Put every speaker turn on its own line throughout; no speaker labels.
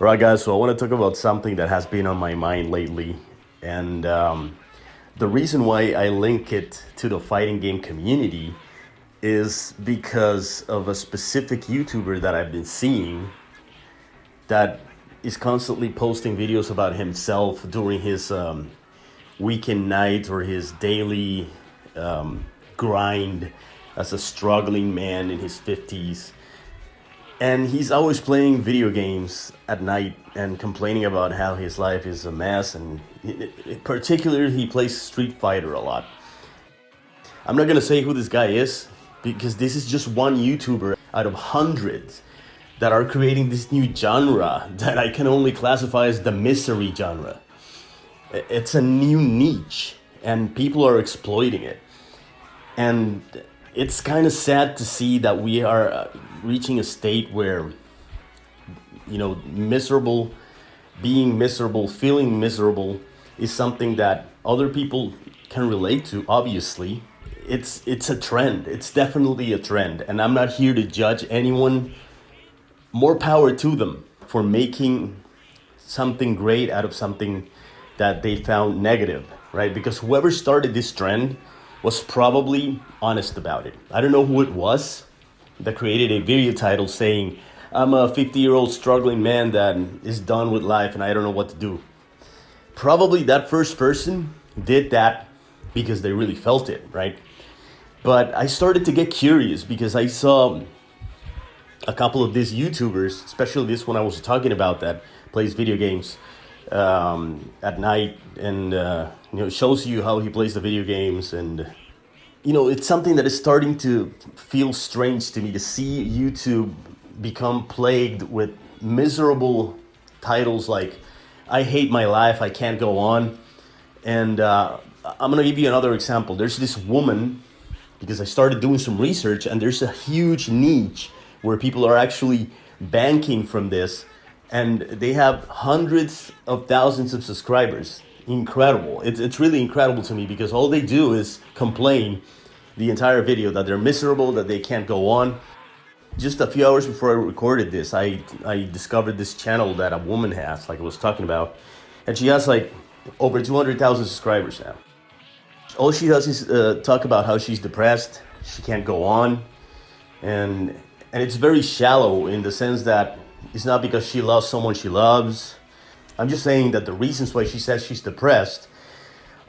All right, guys, so I want to talk about something that has been on my mind lately. And the reason why I link it to the fighting game community is because of a specific YouTuber that I've been seeing that is constantly posting videos about himself during his weekend night or his daily grind as a struggling man in his 50s. And he's always playing video games at night and complaining about how his life is a mess. And in particular, he plays Street Fighter a lot. I'm not gonna say who this guy is because this is just one YouTuber out of hundreds that are creating this new genre that I can only classify as the misery genre. It's a new niche and people are exploiting it. And it's kind of sad to see that we are reaching a state where, miserable, being miserable, feeling miserable is something that other people can relate to, obviously. It's a trend. It's definitely a trend. And I'm not here to judge anyone. More power to them for making something great out of something that they found negative, right? Because whoever started this trend was probably honest about it. I don't know who it was that created a video title saying, I'm a 50-year-old struggling man that is done with life and I don't know what to do. Probably that first person did that because they really felt it, right? But I started to get curious because I saw a couple of these YouTubers, especially this one I was talking about that plays video games at night and shows you how he plays the video games. And it's something that is starting to feel strange to me to see YouTube become plagued with miserable titles like I hate my life, I can't go on. And I'm gonna give you another example. There's this woman, because I started doing some research, and there's a huge niche where people are actually banking from this, and they have hundreds of thousands of subscribers. Incredible. It's really incredible to me because all they do is complain the entire video that they're miserable, that they can't go on. Just a few hours before I recorded this, I discovered this channel that a woman has, like I was talking about, and she has like over 200,000 subscribers now. All she does is talk about how she's depressed, she can't go on, and it's very shallow in the sense that it's not because she loves someone she loves. I'm just saying that the reasons why she says she's depressed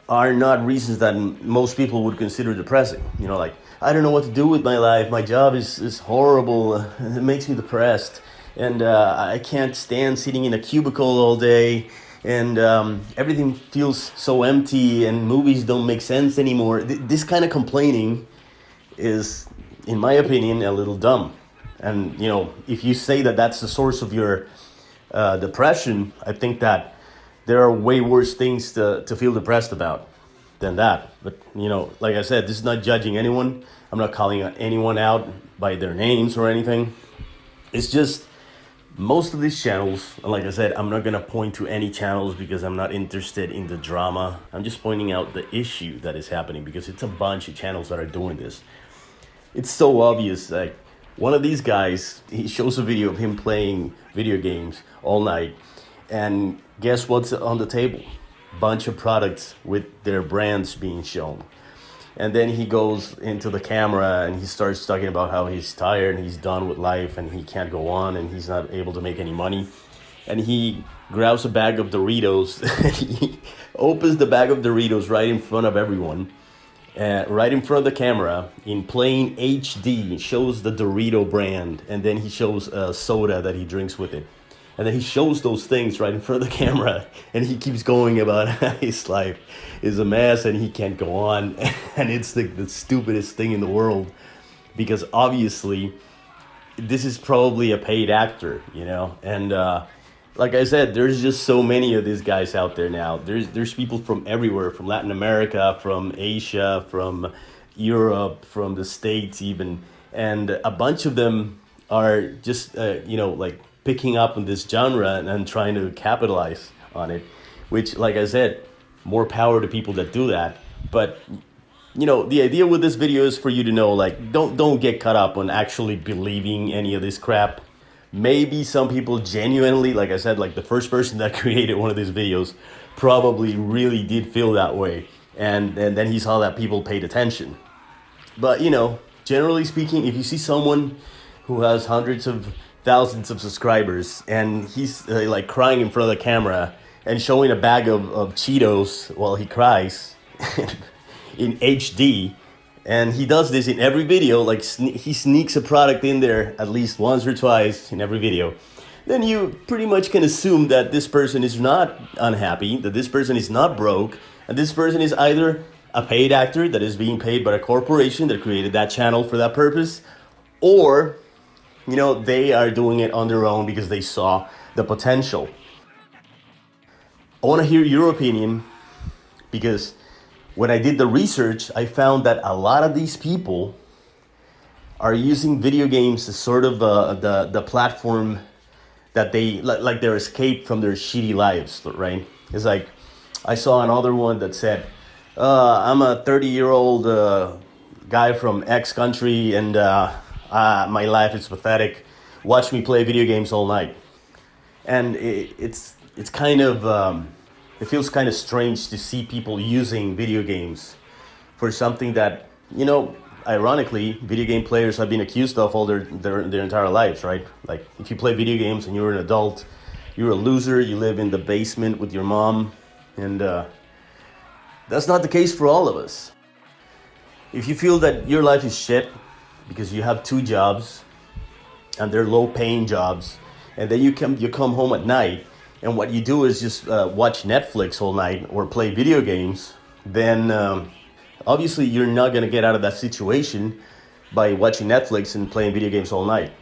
are not reasons that most people would consider depressing. Like, I don't know what to do with my life, my job is horrible, it makes me depressed, and I can't stand sitting in a cubicle all day, and everything feels so empty, and movies don't make sense anymore. This kind of complaining is, in my opinion, a little dumb. And if you say that that's the source of your depression, I think that there are way worse things to feel depressed about than that. But like I said, this is not judging anyone. I'm not calling anyone out by their names or anything. It's just most of these channels, and like I said, I'm not gonna point to any channels because I'm not interested in the drama. I'm just pointing out the issue that is happening because it's a bunch of channels that are doing this. It's so obvious. Like, one of these guys, he shows a video of him playing video games all night, and guess what's on the table? Bunch of products with their brands being shown. And then he goes into the camera and he starts talking about how he's tired and he's done with life and he can't go on and he's not able to make any money. And he grabs a bag of Doritos and he opens the bag of Doritos right in front of everyone, right in front of the camera in plain HD, shows the Dorito brand, and then he shows a soda that he drinks with it. And then he shows those things right in front of the camera, and he keeps going about his life is a mess and he can't go on. And it's the stupidest thing in the world because obviously this is probably a paid actor, And like I said, there's just so many of these guys out there now. There's people from everywhere, from Latin America, from Asia, from Europe, from the States even. And a bunch of them are just, like picking up on this genre and trying to capitalize on it, which, like I said, more power to people that do that. But the idea with this video is for you to know, like, don't get caught up on actually believing any of this crap. Maybe some people genuinely, like I said, like the first person that created one of these videos probably really did feel that way. And then he saw that people paid attention. But generally speaking, if you see someone who has hundreds of thousands of subscribers and he's like crying in front of the camera and showing a bag of Cheetos while he cries in HD, and he does this in every video, like he sneaks a product in there at least once or twice in every video, then you pretty much can assume that this person is not unhappy, that this person is not broke, and this person is either a paid actor that is being paid by a corporation that created that channel for that purpose, or they are doing it on their own because they saw the potential. I want to hear your opinion, because when I did the research, I found that a lot of these people are using video games as sort of the platform that they like their escape from their shitty lives, right? It's like I saw another one that said, I'm a 30-year-old guy from X country, and my life is pathetic. Watch me play video games all night. And it's kind of, it feels kind of strange to see people using video games for something that, ironically, video game players have been accused of all their entire lives, right? Like, if you play video games and you're an adult, you're a loser, you live in the basement with your mom, and that's not the case for all of us. If you feel that your life is shit because you have 2 jobs and they're low-paying jobs, and then you come home at night and what you do is just watch Netflix all night or play video games, then obviously you're not going to get out of that situation by watching Netflix and playing video games all night.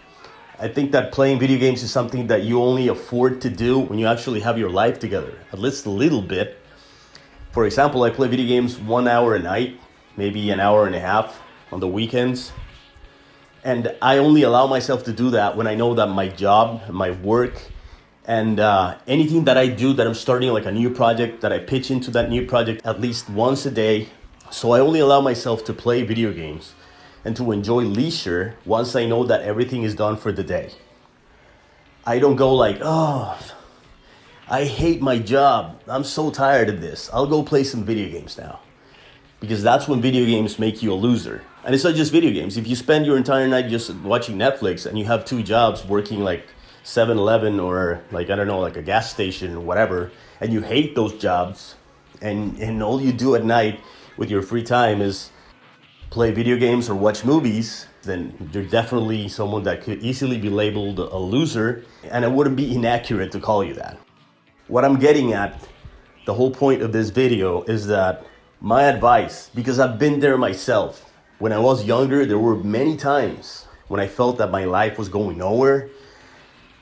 I think that playing video games is something that you only afford to do when you actually have your life together, at least a little bit. For example, I play video games 1 hour a night, maybe an hour and a half on the weekends. And I only allow myself to do that when I know that my job, my work, and anything that I do, that I'm starting like a new project, that I pitch into that new project at least once a day. So I only allow myself to play video games and to enjoy leisure once I know that everything is done for the day. I don't go like, oh, I hate my job, I'm so tired of this, I'll go play some video games now. Because that's when video games make you a loser. And it's not just video games. If you spend your entire night just watching Netflix and you have 2 jobs working like 7-Eleven or like, I don't know, like a gas station or whatever, and you hate those jobs, and all you do at night with your free time is play video games or watch movies, then you're definitely someone that could easily be labeled a loser, and it wouldn't be inaccurate to call you that. What I'm getting at, the whole point of this video, is that my advice, because I've been there myself. When I was younger, there were many times when I felt that my life was going nowhere.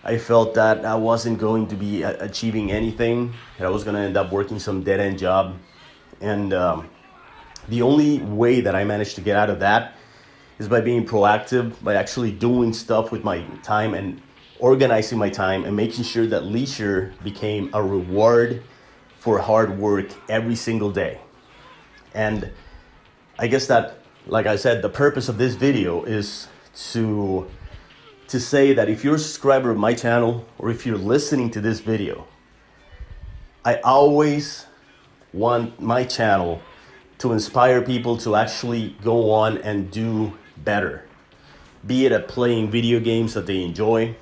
I felt that I wasn't going to be achieving anything, that I was going to end up working some dead-end job. And the only way that I managed to get out of that is by being proactive, by actually doing stuff with my time and organizing my time and making sure that leisure became a reward for hard work every single day. And I guess that, like I said, the purpose of this video is to say that if you're a subscriber of my channel, or if you're listening to this video, I always want my channel to inspire people to actually go on and do better. Be it at playing video games that they enjoy,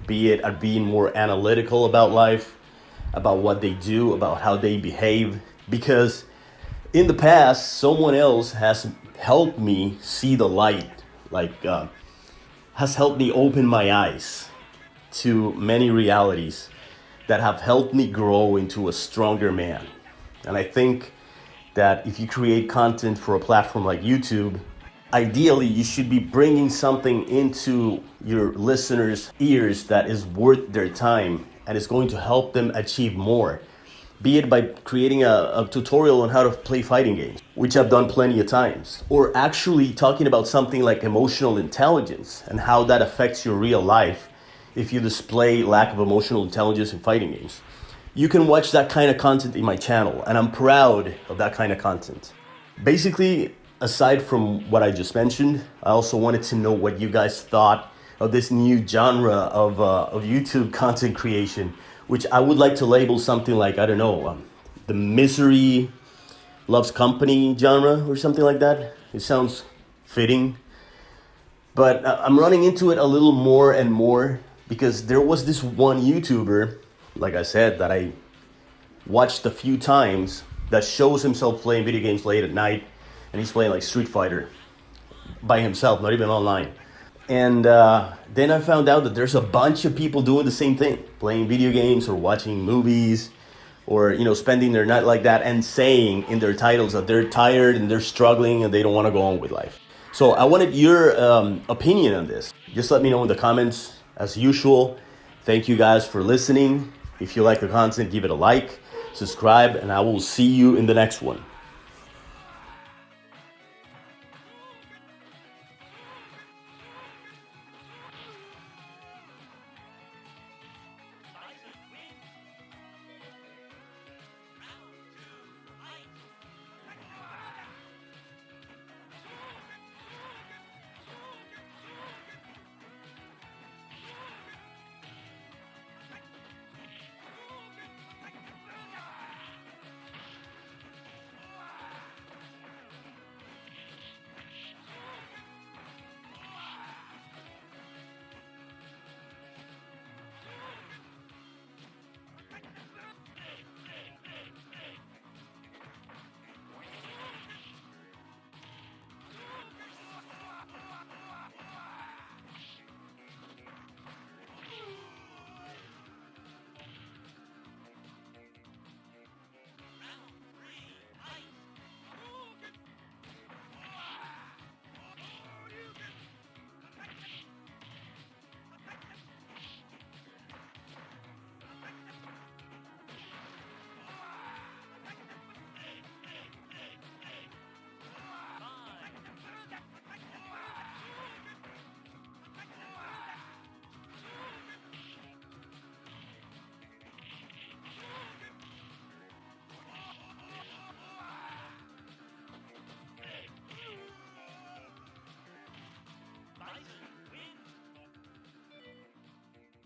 be it at being more analytical about life, about what they do, about how they behave. Because in the past, someone else has helped me see the light, has helped me open my eyes to many realities that have helped me grow into a stronger man. And I think that if you create content for a platform like YouTube, ideally you should be bringing something into your listeners' ears that is worth their time and is going to help them achieve more. Be it by creating a tutorial on how to play fighting games, which I've done plenty of times, or actually talking about something like emotional intelligence and how that affects your real life if you display lack of emotional intelligence in fighting games. You can watch that kind of content in my channel, and I'm proud of that kind of content. Basically, aside from what I just mentioned, I also wanted to know what you guys thought of this new genre of YouTube content creation, which I would like to label something like, I don't know, the misery loves company genre or something like that. It sounds fitting. But I'm running into it a little more and more because there was this one YouTuber, like I said, that I watched a few times that shows himself playing video games late at night, and he's playing like Street Fighter by himself, not even online. And then I found out that there's a bunch of people doing the same thing, playing video games or watching movies, or spending their night like that, and saying in their titles that they're tired and they're struggling and they don't want to go on with life. So I wanted your opinion on this. Just let me know in the comments as usual. Thank you guys for listening. If you like the content, give it a like, subscribe, and I will see you in the next one.